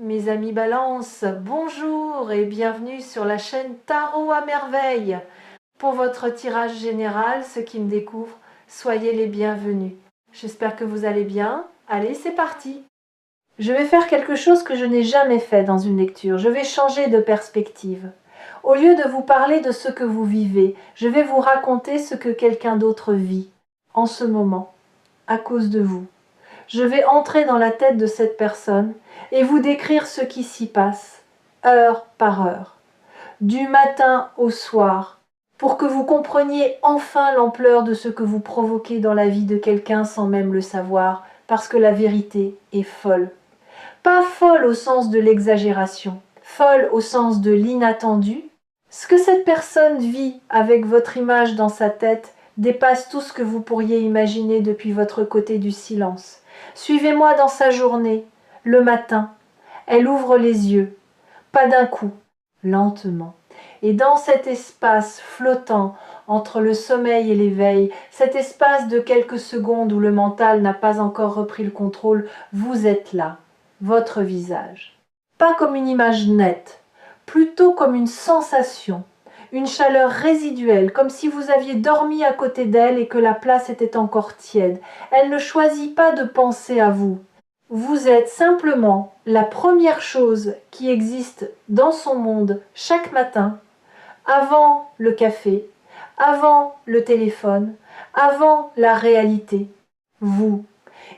Mes amis Balance, bonjour et bienvenue sur la chaîne Tarot à merveille. Pour votre tirage général, ceux qui me découvrent, soyez les bienvenus. J'espère que vous allez bien. Allez, c'est parti. Je vais faire quelque chose que je n'ai jamais fait dans une lecture. Je vais changer de perspective. Au lieu de vous parler de ce que vous vivez, je vais vous raconter ce que quelqu'un d'autre vit en ce moment, à cause de vous. Je vais entrer dans la tête de cette personne et vous décrire ce qui s'y passe, heure par heure, du matin au soir, pour que vous compreniez enfin l'ampleur de ce que vous provoquez dans la vie de quelqu'un sans même le savoir, parce que la vérité est folle. Pas folle au sens de l'exagération, folle au sens de l'inattendu. Ce que cette personne vit avec votre image dans sa tête dépasse tout ce que vous pourriez imaginer depuis votre côté du silence. Suivez-moi dans sa journée, le matin. Elle ouvre les yeux, pas d'un coup, lentement. Et dans cet espace flottant entre le sommeil et l'éveil, cet espace de quelques secondes où le mental n'a pas encore repris le contrôle, vous êtes là, votre visage. Pas comme une image nette, plutôt comme une sensation, une chaleur résiduelle, comme si vous aviez dormi à côté d'elle et que la place était encore tiède. Elle ne choisit pas de penser à vous. Vous êtes simplement la première chose qui existe dans son monde chaque matin, avant le café, avant le téléphone, avant la réalité. Vous.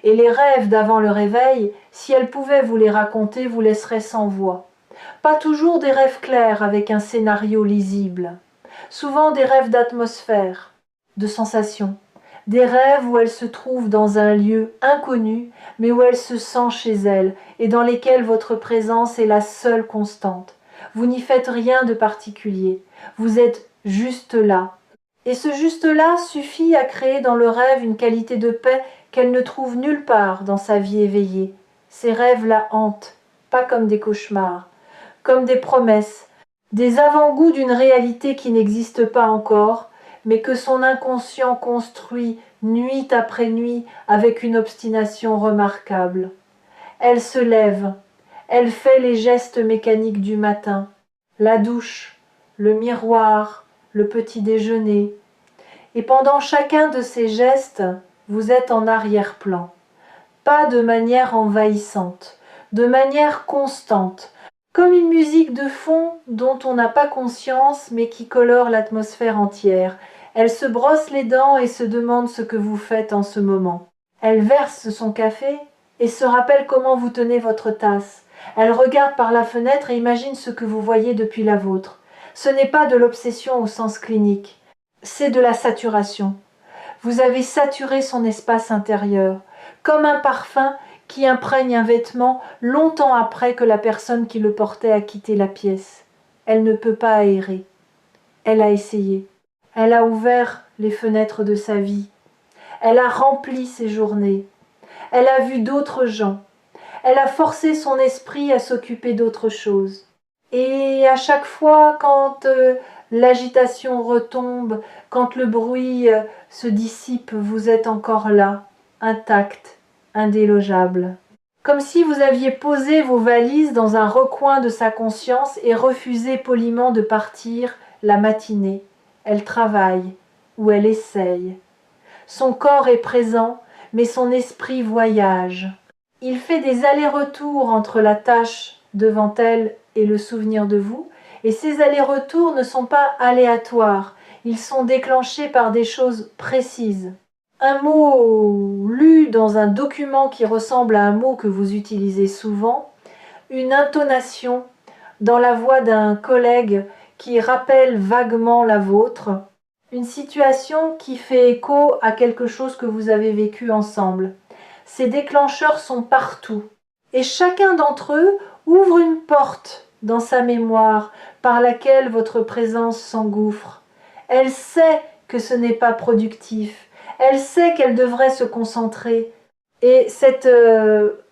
Et les rêves d'avant le réveil, si elle pouvait vous les raconter, vous laisseraient sans voix. Pas toujours des rêves clairs avec un scénario lisible. Souvent des rêves d'atmosphère, de sensations. Des rêves où elle se trouve dans un lieu inconnu, mais où elle se sent chez elle, et dans lesquels votre présence est la seule constante. Vous n'y faites rien de particulier. Vous êtes juste là. Et ce juste-là suffit à créer dans le rêve une qualité de paix qu'elle ne trouve nulle part dans sa vie éveillée. Ces rêves la hantent, pas comme des cauchemars, comme des promesses, des avant-goûts d'une réalité qui n'existe pas encore, mais que son inconscient construit nuit après nuit avec une obstination remarquable. Elle se lève, elle fait les gestes mécaniques du matin, la douche, le miroir, le petit déjeuner. Et pendant chacun de ces gestes, vous êtes en arrière-plan. Pas de manière envahissante, de manière constante, comme une musique de fond dont on n'a pas conscience mais qui colore l'atmosphère entière. Elle se brosse les dents et se demande ce que vous faites en ce moment. Elle verse son café et se rappelle comment vous tenez votre tasse. Elle regarde par la fenêtre et imagine ce que vous voyez depuis la vôtre. Ce n'est pas de l'obsession au sens clinique, c'est de la saturation. Vous avez saturé son espace intérieur, comme un parfum qui imprègne un vêtement longtemps après que la personne qui le portait a quitté la pièce. Elle ne peut pas aérer. Elle a essayé. Elle a ouvert les fenêtres de sa vie. Elle a rempli ses journées. Elle a vu d'autres gens. Elle a forcé son esprit à s'occuper d'autre chose. Et à chaque fois, quand l'agitation retombe, quand le bruit se dissipe, vous êtes encore là, intact, indélogeable. Comme si vous aviez posé vos valises dans un recoin de sa conscience et refusé poliment de partir la matinée. Elle travaille, ou elle essaye. Son corps est présent, mais son esprit voyage. Il fait des allers-retours entre la tâche devant elle et le souvenir de vous, et ces allers-retours ne sont pas aléatoires, ils sont déclenchés par des choses précises. Un mot lu dans un document qui ressemble à un mot que vous utilisez souvent, une intonation dans la voix d'un collègue qui rappelle vaguement la vôtre, une situation qui fait écho à quelque chose que vous avez vécu ensemble. Ces déclencheurs sont partout, et chacun d'entre eux ouvre une porte dans sa mémoire par laquelle votre présence s'engouffre. Elle sait que ce n'est pas productif, elle sait qu'elle devrait se concentrer, et cette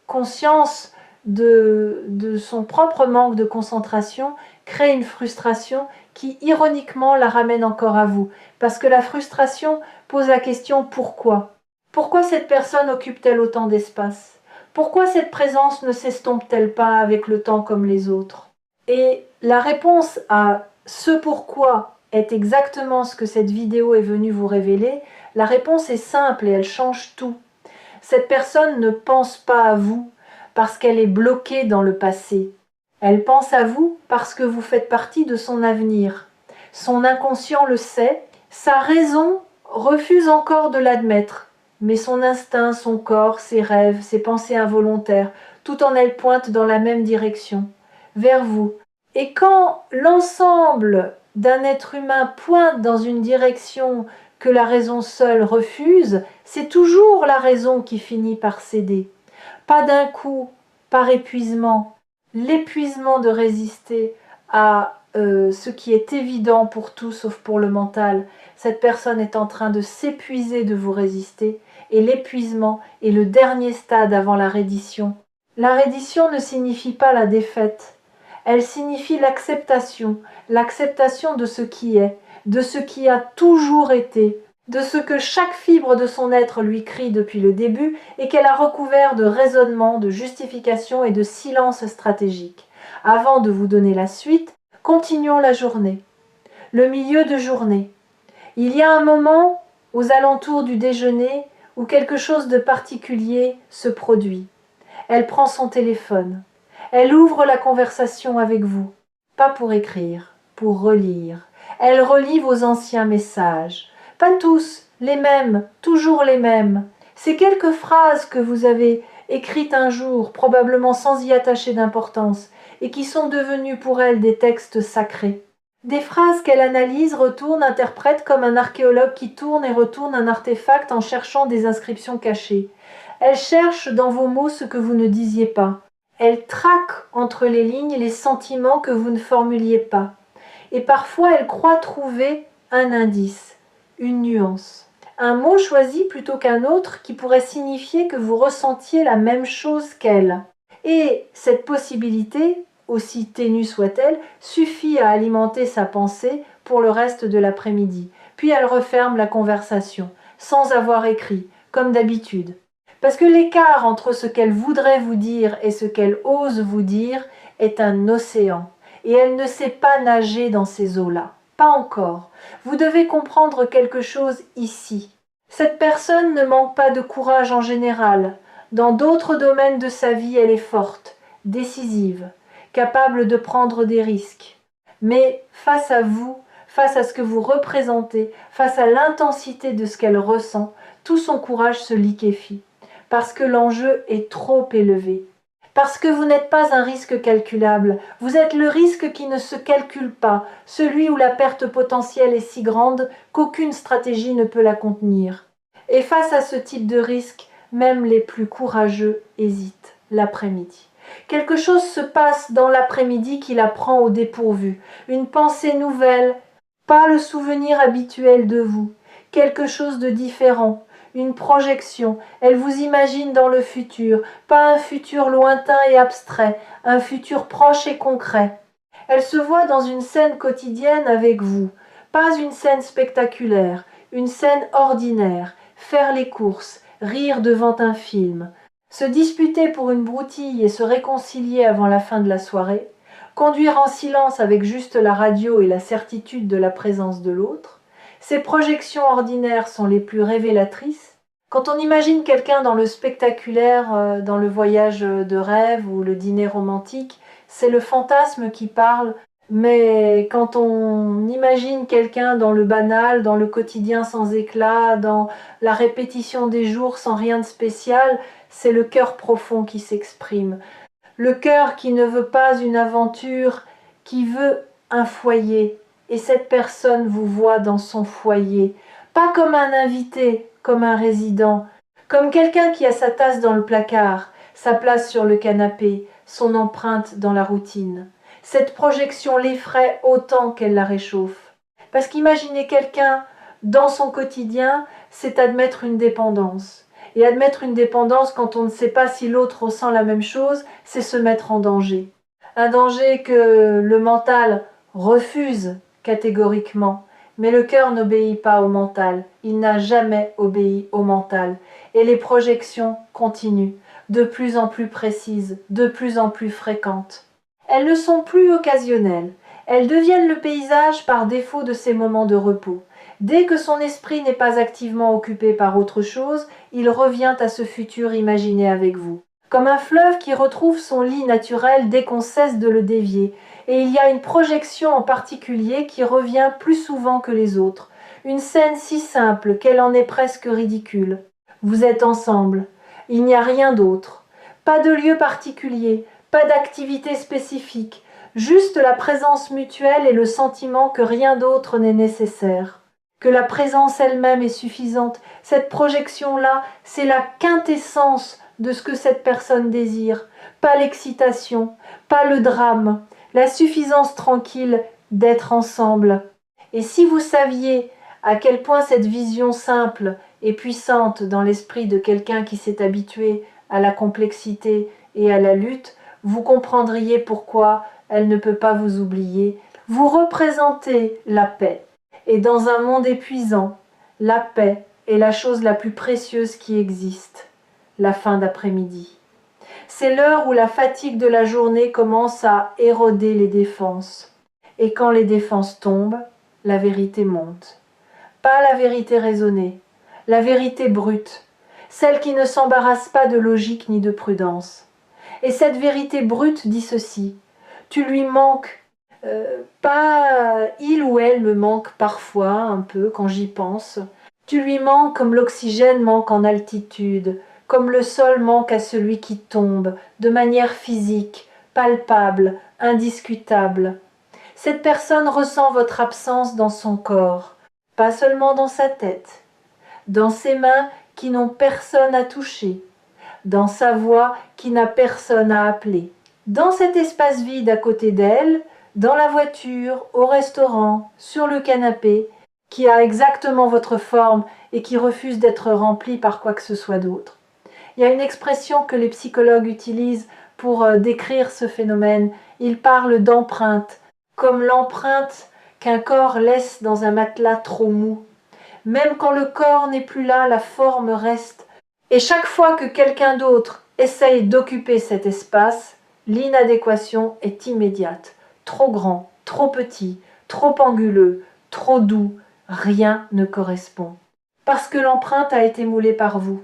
conscience de son propre manque de concentration crée une frustration qui ironiquement la ramène encore à vous, parce que la frustration pose la question pourquoi ? Pourquoi cette personne occupe-t-elle autant d'espace ? Pourquoi cette présence ne s'estompe-t-elle pas avec le temps comme les autres? Et la réponse à ce pourquoi est exactement ce que cette vidéo est venue vous révéler. La réponse est simple et elle change tout. Cette personne ne pense pas à vous parce qu'elle est bloquée dans le passé. Elle pense à vous parce que vous faites partie de son avenir. Son inconscient le sait, sa raison refuse encore de l'admettre. Mais son instinct, son corps, ses rêves, ses pensées involontaires, tout en elles pointent dans la même direction, vers vous. Et quand l'ensemble d'un être humain pointe dans une direction que la raison seule refuse, c'est toujours la raison qui finit par céder. Pas d'un coup, par épuisement. L'épuisement de résister à ce qui est évident pour tout sauf pour le mental. Cette personne est en train de s'épuiser de vous résister et l'épuisement est le dernier stade avant la reddition. La reddition ne signifie pas la défaite. Elle signifie l'acceptation de ce qui est, de ce qui a toujours été, de ce que chaque fibre de son être lui crie depuis le début et qu'elle a recouvert de raisonnement, de justification et de silence stratégique. Avant de vous donner la suite, continuons la journée. Le milieu de journée. Il y a un moment, aux alentours du déjeuner, où quelque chose de particulier se produit. Elle prend son téléphone. Elle ouvre la conversation avec vous. Pas pour écrire, pour relire. Elle relit vos anciens messages. Pas tous, les mêmes, toujours les mêmes. Ces quelques phrases que vous avez écrites un jour, probablement sans y attacher d'importance, et qui sont devenues pour elle des textes sacrés. Des phrases qu'elle analyse, retourne, interprète comme un archéologue qui tourne et retourne un artefact en cherchant des inscriptions cachées. Elle cherche dans vos mots ce que vous ne disiez pas. Elle traque entre les lignes les sentiments que vous ne formuliez pas. Et parfois elle croit trouver un indice, une nuance. Un mot choisi plutôt qu'un autre qui pourrait signifier que vous ressentiez la même chose qu'elle. Et cette possibilité, aussi ténue soit-elle, suffit à alimenter sa pensée pour le reste de l'après-midi. Puis elle referme la conversation, sans avoir écrit, comme d'habitude. Parce que l'écart entre ce qu'elle voudrait vous dire et ce qu'elle ose vous dire est un océan. Et elle ne sait pas nager dans ces eaux-là. Pas encore. Vous devez comprendre quelque chose ici. Cette personne ne manque pas de courage en général. Dans d'autres domaines de sa vie, elle est forte, décisive, capable de prendre des risques. Mais face à vous, face à ce que vous représentez, face à l'intensité de ce qu'elle ressent, tout son courage se liquéfie. Parce que l'enjeu est trop élevé. Parce que vous n'êtes pas un risque calculable, vous êtes le risque qui ne se calcule pas, celui où la perte potentielle est si grande qu'aucune stratégie ne peut la contenir. Et face à ce type de risque, même les plus courageux hésitent l'après-midi. Quelque chose se passe dans l'après-midi qui la prend au dépourvu, une pensée nouvelle, pas le souvenir habituel de vous, quelque chose de différent. Une projection, elle vous imagine dans le futur, pas un futur lointain et abstrait, un futur proche et concret. Elle se voit dans une scène quotidienne avec vous, pas une scène spectaculaire, une scène ordinaire, faire les courses, rire devant un film, se disputer pour une broutille et se réconcilier avant la fin de la soirée, conduire en silence avec juste la radio et la certitude de la présence de l'autre. Ces projections ordinaires sont les plus révélatrices. Quand on imagine quelqu'un dans le spectaculaire, dans le voyage de rêve ou le dîner romantique, c'est le fantasme qui parle. Mais quand on imagine quelqu'un dans le banal, dans le quotidien sans éclat, dans la répétition des jours sans rien de spécial, c'est le cœur profond qui s'exprime. Le cœur qui ne veut pas une aventure, qui veut un foyer. Et cette personne vous voit dans son foyer, pas comme un invité, comme un résident, comme quelqu'un qui a sa tasse dans le placard, sa place sur le canapé, son empreinte dans la routine. Cette projection l'effraie autant qu'elle la réchauffe. Parce qu'imaginer quelqu'un dans son quotidien, c'est admettre une dépendance. Et admettre une dépendance quand on ne sait pas si l'autre ressent la même chose, c'est se mettre en danger. Un danger que le mental refuse catégoriquement. Mais le cœur n'obéit pas au mental. Il n'a jamais obéi au mental. Et les projections continuent. de plus en plus précises, de plus en plus fréquentes. Elles ne sont plus occasionnelles, elles deviennent le paysage par défaut de ces moments de repos. Dès que son esprit n'est pas activement occupé par autre chose, il revient à ce futur imaginé avec vous. Comme un fleuve qui retrouve son lit naturel dès qu'on cesse de le dévier, et il y a une projection en particulier qui revient plus souvent que les autres, une scène si simple qu'elle en est presque ridicule. Vous êtes ensemble, il n'y a rien d'autre, pas de lieu particulier, pas d'activité spécifique, juste la présence mutuelle et le sentiment que rien d'autre n'est nécessaire, que la présence elle-même est suffisante. Cette projection-là, c'est la quintessence de ce que cette personne désire, pas l'excitation, pas le drame, la suffisance tranquille d'être ensemble. Et si vous saviez à quel point cette vision simple et puissante dans l'esprit de quelqu'un qui s'est habitué à la complexité et à la lutte, vous comprendriez pourquoi elle ne peut pas vous oublier. Vous représentez la paix. Et dans un monde épuisant, la paix est la chose la plus précieuse qui existe. La fin d'après-midi. C'est l'heure où la fatigue de la journée commence à éroder les défenses. Et quand les défenses tombent, la vérité monte. Pas la vérité raisonnée, la vérité brute, celle qui ne s'embarrasse pas de logique ni de prudence. Et cette vérité brute dit ceci: tu lui manques, pas il ou elle me manque parfois un peu quand j'y pense. Tu lui manques comme l'oxygène manque en altitude, comme le sol manque à celui qui tombe, de manière physique, palpable, indiscutable. Cette personne ressent votre absence dans son corps, pas seulement dans sa tête, dans ses mains qui n'ont personne à toucher, dans sa voix qui n'a personne à appeler, dans cet espace vide à côté d'elle, dans la voiture, au restaurant, sur le canapé, qui a exactement votre forme et qui refuse d'être rempli par quoi que ce soit d'autre. Il y a une expression que les psychologues utilisent pour décrire ce phénomène. Ils parlent d'empreinte, comme l'empreinte qu'un corps laisse dans un matelas trop mou. Même quand le corps n'est plus là, la forme reste. Et chaque fois que quelqu'un d'autre essaye d'occuper cet espace, l'inadéquation est immédiate. Trop grand, trop petit, trop anguleux, trop doux, rien ne correspond. Parce que l'empreinte a été moulée par vous,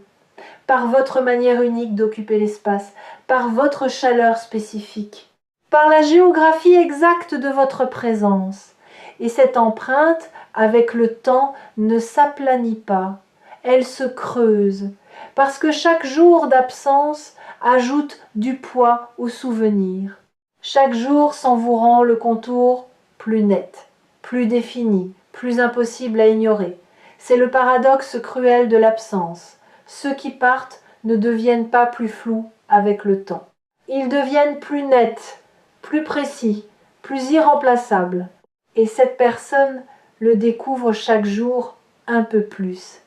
par votre manière unique d'occuper l'espace, par votre chaleur spécifique, par la géographie exacte de votre présence. Et cette empreinte, avec le temps, ne s'aplanit pas, elle se creuse, parce que chaque jour d'absence ajoute du poids au souvenir. Chaque jour s'en vous rend le contour plus net, plus défini, plus impossible à ignorer. C'est le paradoxe cruel de l'absence. Ceux qui partent ne deviennent pas plus flous avec le temps. Ils deviennent plus nets, plus précis, plus irremplaçables. Et cette personne le découvre chaque jour un peu plus.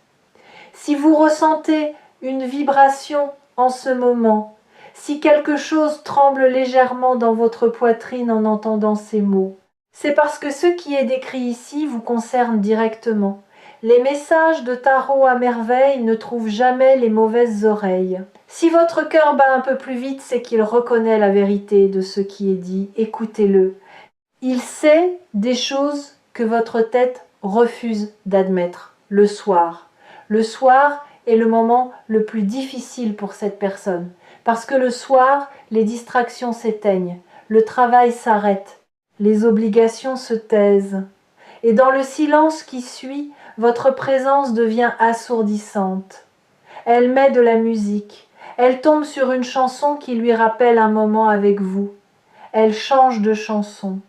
Si vous ressentez une vibration en ce moment, si quelque chose tremble légèrement dans votre poitrine en entendant ces mots, c'est parce que ce qui est décrit ici vous concerne directement. Les messages de tarot à merveille ne trouvent jamais les mauvaises oreilles. Si votre cœur bat un peu plus vite, c'est qu'il reconnaît la vérité de ce qui est dit. Écoutez-le. Il sait des choses que votre tête refuse d'admettre le soir. Le soir est le moment le plus difficile pour cette personne, parce que le soir, les distractions s'éteignent, le travail s'arrête, les obligations se taisent. Et dans le silence qui suit, votre présence devient assourdissante. Elle met de la musique, elle tombe sur une chanson qui lui rappelle un moment avec vous. Elle change de chanson.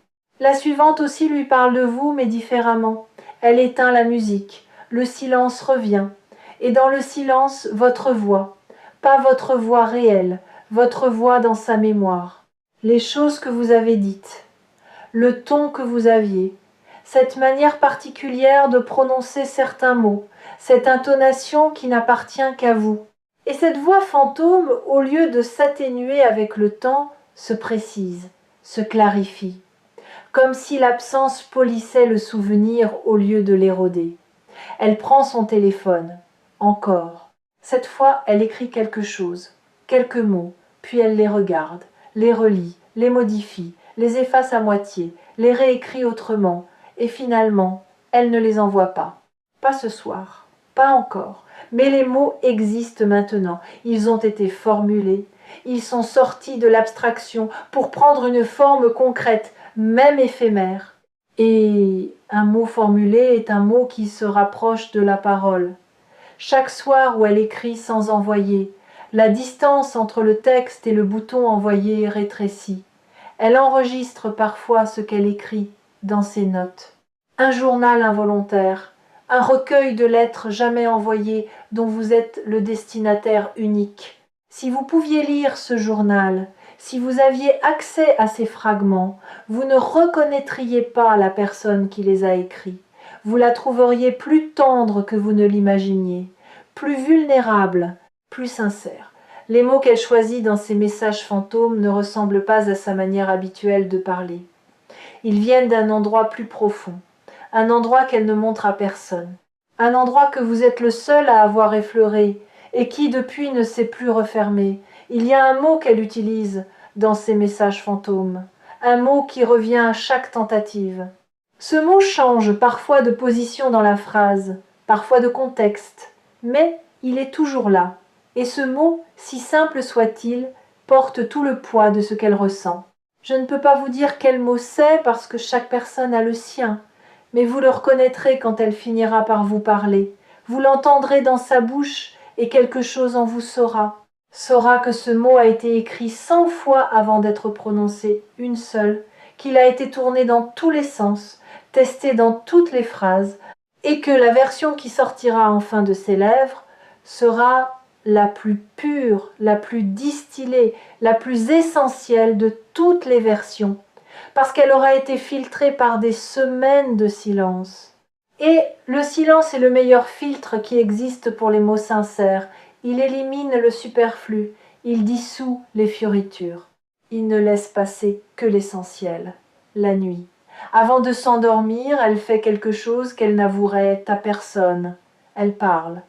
La suivante aussi lui parle de vous, mais différemment. Elle éteint la musique, le silence revient, et dans le silence, votre voix, pas votre voix réelle, votre voix dans sa mémoire, les choses que vous avez dites, le ton que vous aviez, cette manière particulière de prononcer certains mots, cette intonation qui n'appartient qu'à vous. Et cette voix fantôme, au lieu de s'atténuer avec le temps, se précise, se clarifie, comme si l'absence polissait le souvenir au lieu de l'éroder. Elle prend son téléphone, encore. Cette fois, elle écrit quelque chose. quelques mots, puis elle les regarde, les relit, les modifie, les efface à moitié, les réécrit autrement, et finalement, elle ne les envoie pas. Pas ce soir, pas encore, mais les mots existent maintenant, ils ont été formulés, ils sont sortis de l'abstraction pour prendre une forme concrète, même éphémère. Et un mot formulé est un mot qui se rapproche de la parole. Chaque soir où elle écrit sans envoyer, la distance entre le texte et le bouton envoyé rétrécit. Elle enregistre parfois ce qu'elle écrit dans ses notes. Un journal involontaire, un recueil de lettres jamais envoyées dont vous êtes le destinataire unique. Si vous pouviez lire ce journal, si vous aviez accès à ces fragments, vous ne reconnaîtriez pas la personne qui les a écrits. Vous la trouveriez plus tendre que vous ne l'imaginiez, plus vulnérable, plus sincère. Les mots qu'elle choisit dans ses messages fantômes ne ressemblent pas à sa manière habituelle de parler. Ils viennent d'un endroit plus profond, un endroit qu'elle ne montre à personne, un endroit que vous êtes le seul à avoir effleuré et qui depuis ne s'est plus refermé. Il y a un mot qu'elle utilise dans ses messages fantômes, un mot qui revient à chaque tentative. Ce mot change parfois de position dans la phrase, parfois de contexte, mais il est toujours là. Et ce mot, si simple soit-il, porte tout le poids de ce qu'elle ressent. Je ne peux pas vous dire quel mot c'est parce que chaque personne a le sien, mais vous le reconnaîtrez quand elle finira par vous parler. Vous l'entendrez dans sa bouche et quelque chose en vous saura que ce mot a été écrit 100 fois avant d'être prononcé, une seule, qu'il a été tourné dans tous les sens, testé dans toutes les phrases, et que la version qui sortira enfin de ses lèvres sera la plus pure, la plus distillée, la plus essentielle de toutes les versions, parce qu'elle aura été filtrée par des semaines de silence. Et le silence est le meilleur filtre qui existe pour les mots sincères. Il élimine le superflu, il dissout les fioritures. Il ne laisse passer que l'essentiel, la nuit. Avant de s'endormir, elle fait quelque chose qu'elle n'avouerait à personne. Elle parle,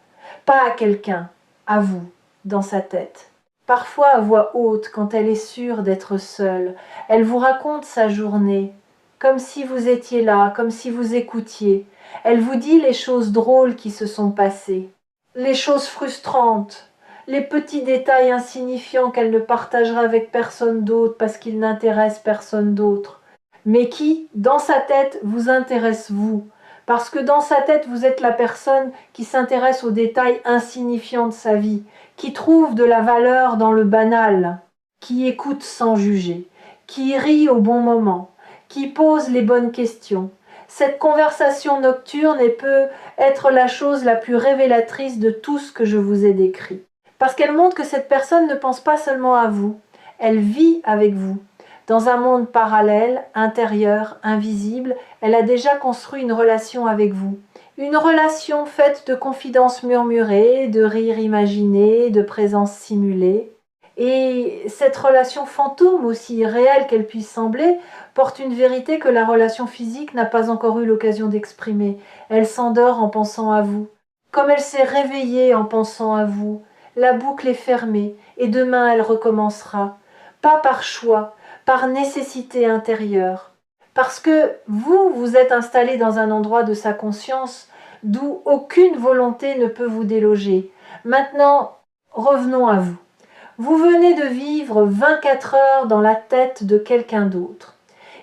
pas à quelqu'un, à vous, dans sa tête. Parfois à voix haute, quand elle est sûre d'être seule, elle vous raconte sa journée, comme si vous étiez là, comme si vous écoutiez. Elle vous dit les choses drôles qui se sont passées, les choses frustrantes, les petits détails insignifiants qu'elle ne partagera avec personne d'autre parce qu'ils n'intéressent personne d'autre, mais qui, dans sa tête, vous intéressent vous, parce que dans sa tête, vous êtes la personne qui s'intéresse aux détails insignifiants de sa vie, qui trouve de la valeur dans le banal, qui écoute sans juger, qui rit au bon moment, qui pose les bonnes questions. Cette conversation nocturne peut être la chose la plus révélatrice de tout ce que je vous ai décrit. Parce qu'elle montre que cette personne ne pense pas seulement à vous, elle vit avec vous. Dans un monde parallèle, intérieur, invisible, elle a déjà construit une relation avec vous. Une relation faite de confidences murmurées, de rires imaginés, de présences simulées. Et cette relation fantôme, aussi réelle qu'elle puisse sembler, porte une vérité que la relation physique n'a pas encore eu l'occasion d'exprimer. Elle s'endort en pensant à vous. Comme elle s'est réveillée en pensant à vous, la boucle est fermée et demain elle recommencera. Pas par choix, par nécessité intérieure. Parce que vous, vous êtes installé dans un endroit de sa conscience d'où aucune volonté ne peut vous déloger. Maintenant, revenons à vous. Vous venez de vivre 24 heures dans la tête de quelqu'un d'autre.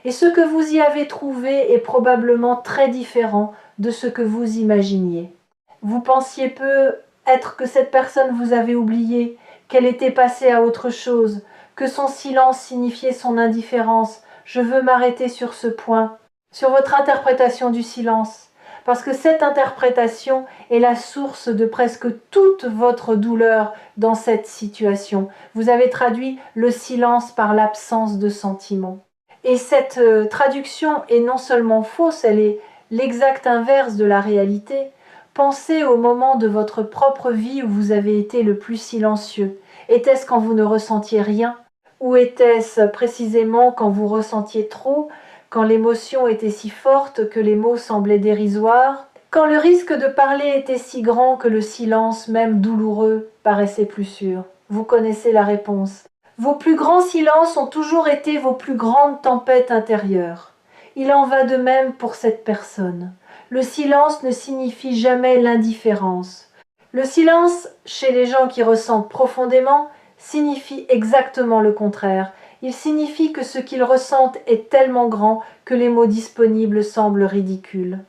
Et ce que vous y avez trouvé est probablement très différent de ce que vous imaginiez. Vous pensiez peut-être que cette personne vous avait oublié, qu'elle était passée à autre chose, que son silence signifiait son indifférence. Je veux m'arrêter sur ce point, sur votre interprétation du silence, parce que cette interprétation est la source de presque toute votre douleur dans cette situation. Vous avez traduit le silence par l'absence de sentiment. Et cette traduction est non seulement fausse, elle est l'exact inverse de la réalité. Pensez au moment de votre propre vie où vous avez été le plus silencieux. Était-ce quand vous ne ressentiez rien? Ou était-ce précisément quand vous ressentiez trop, quand l'émotion était si forte que les mots semblaient dérisoires, quand le risque de parler était si grand que le silence, même douloureux, paraissait plus sûr? vous connaissez la réponse. Vos plus grands silences ont toujours été vos plus grandes tempêtes intérieures. Il en va de même pour cette personne. Le silence ne signifie jamais l'indifférence. Le silence, chez les gens qui ressentent profondément, signifie exactement le contraire. Il signifie que ce qu'ils ressentent est tellement grand que les mots disponibles semblent ridicules,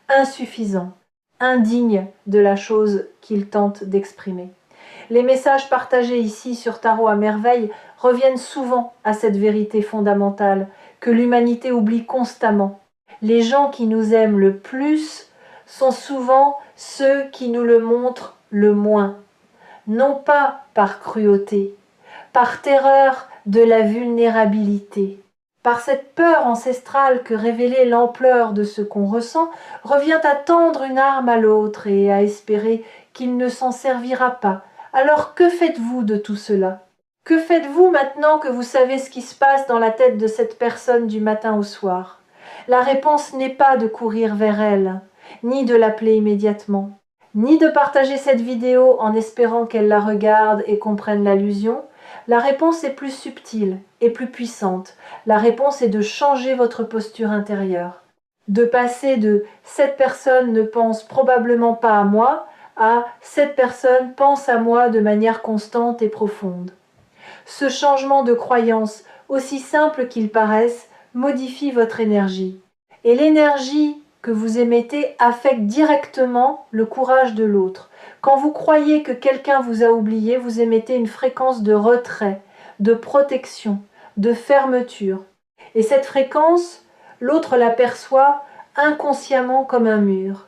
insuffisants, indignes de la chose qu'ils tentent d'exprimer. Les messages partagés ici sur Tarot à merveille reviennent souvent à cette vérité fondamentale que l'humanité oublie constamment. Les gens qui nous aiment le plus sont souvent ceux qui nous le montrent le moins. Non pas par cruauté, par terreur de la vulnérabilité. Par cette peur ancestrale que révéler l'ampleur de ce qu'on ressent revient à tendre une arme à l'autre et à espérer qu'il ne s'en servira pas. Alors que faites-vous de tout cela? Que faites-vous maintenant que vous savez ce qui se passe dans la tête de cette personne du matin au soir? La réponse n'est pas de courir vers elle, ni de l'appeler immédiatement, ni de partager cette vidéo en espérant qu'elle la regarde et comprenne l'allusion. La réponse est plus subtile et plus puissante. La réponse est de changer votre posture intérieure. De passer de « cette personne ne pense probablement pas à moi » à « cette personne pense à moi de manière constante et profonde ». Ce changement de croyance, aussi simple qu'il paraisse, modifie votre énergie. Et l'énergie que vous émettez affecte directement le courage de l'autre. Quand vous croyez que quelqu'un vous a oublié, vous émettez une fréquence de retrait, de protection, de fermeture. Et cette fréquence, l'autre l'aperçoit inconsciemment comme un mur.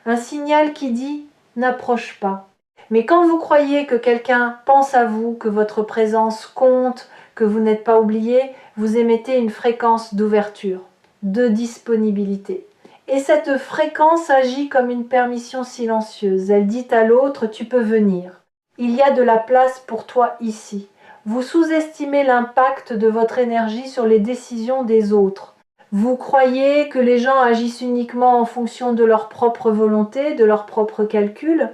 Un signal qui dit « n'approche pas ». Mais quand vous croyez que quelqu'un pense à vous, que votre présence compte, que vous n'êtes pas oublié, vous émettez une fréquence d'ouverture, de disponibilité. Et cette fréquence agit comme une permission silencieuse. Elle dit à l'autre « tu peux venir ». Il y a de la place pour toi ici. Vous sous-estimez l'impact de votre énergie sur les décisions des autres. Vous croyez que les gens agissent uniquement en fonction de leur propre volonté, de leur propre calcul,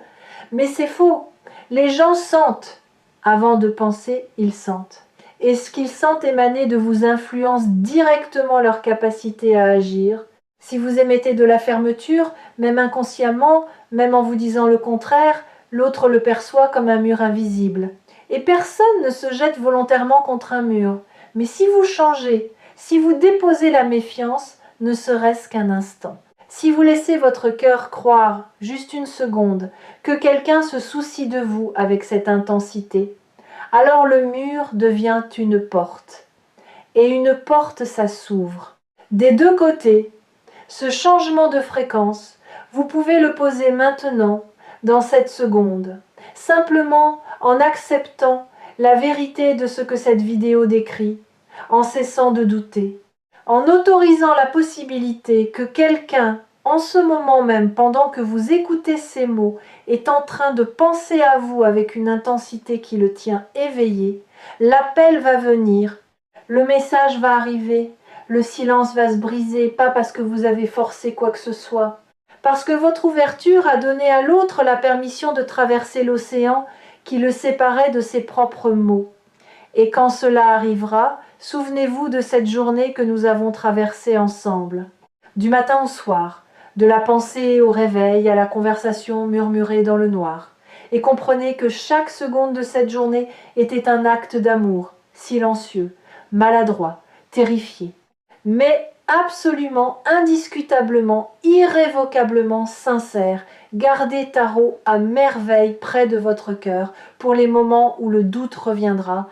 mais c'est faux. Les gens sentent. Avant de penser, ils sentent. Et ce qu'ils sentent émaner de vous influence directement leur capacité à agir. Si vous émettez de la fermeture, même inconsciemment, même en vous disant le contraire, l'autre le perçoit comme un mur invisible. Et personne ne se jette volontairement contre un mur. Mais si vous changez, si vous déposez la méfiance, ne serait-ce qu'un instant, si vous laissez votre cœur croire, juste une seconde, que quelqu'un se soucie de vous avec cette intensité, alors le mur devient une porte. Et une porte, ça s'ouvre. Des deux côtés, ce changement de fréquence, vous pouvez le poser maintenant, dans cette seconde, simplement en acceptant la vérité de ce que cette vidéo décrit, en cessant de douter, en autorisant la possibilité que quelqu'un, en ce moment même, pendant que vous écoutez ces mots, est en train de penser à vous avec une intensité qui le tient éveillé. L'appel va venir, le message va arriver, le silence va se briser, pas parce que vous avez forcé quoi que ce soit, parce que votre ouverture a donné à l'autre la permission de traverser l'océan qui le séparait de ses propres mots. Et quand cela arrivera, souvenez-vous de cette journée que nous avons traversée ensemble. Du matin au soir, de la pensée au réveil, à la conversation murmurée dans le noir. Et comprenez que chaque seconde de cette journée était un acte d'amour, silencieux, maladroit, terrifié, mais absolument, indiscutablement, irrévocablement sincère. Gardez Tarot à merveille près de votre cœur pour les moments où le doute reviendra,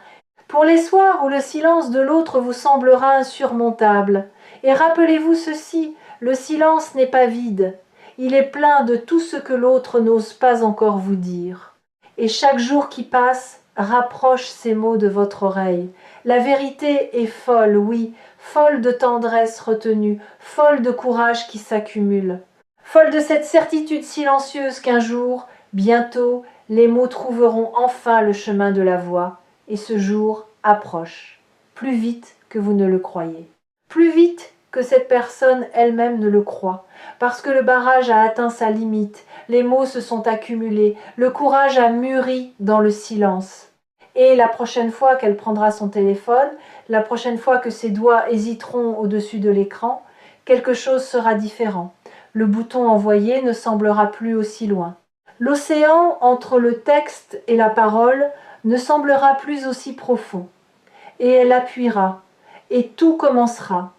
pour les soirs où le silence de l'autre vous semblera insurmontable. Et rappelez-vous ceci, le silence n'est pas vide, il est plein de tout ce que l'autre n'ose pas encore vous dire. Et chaque jour qui passe rapproche ces mots de votre oreille. La vérité est folle, oui, folle de tendresse retenue, folle de courage qui s'accumule, folle de cette certitude silencieuse qu'un jour, bientôt, les mots trouveront enfin le chemin de la voix. Et ce jour approche, plus vite que vous ne le croyez, plus vite que cette personne elle-même ne le croit, parce que le barrage a atteint sa limite, les mots se sont accumulés, le courage a mûri dans le silence. Et la prochaine fois qu'elle prendra son téléphone, la prochaine fois que ses doigts hésiteront au-dessus de l'écran, quelque chose sera différent. Le bouton envoyer ne semblera plus aussi loin. L'océan entre le texte et la parole ne semblera plus aussi profond. Et elle appuiera, et tout commencera,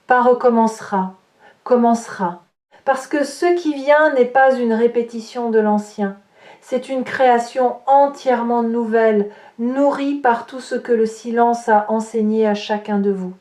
pas recommencera, commencera. Parce que ce qui vient n'est pas une répétition de l'ancien, c'est une création entièrement nouvelle, nourrie par tout ce que le silence a enseigné à chacun de vous.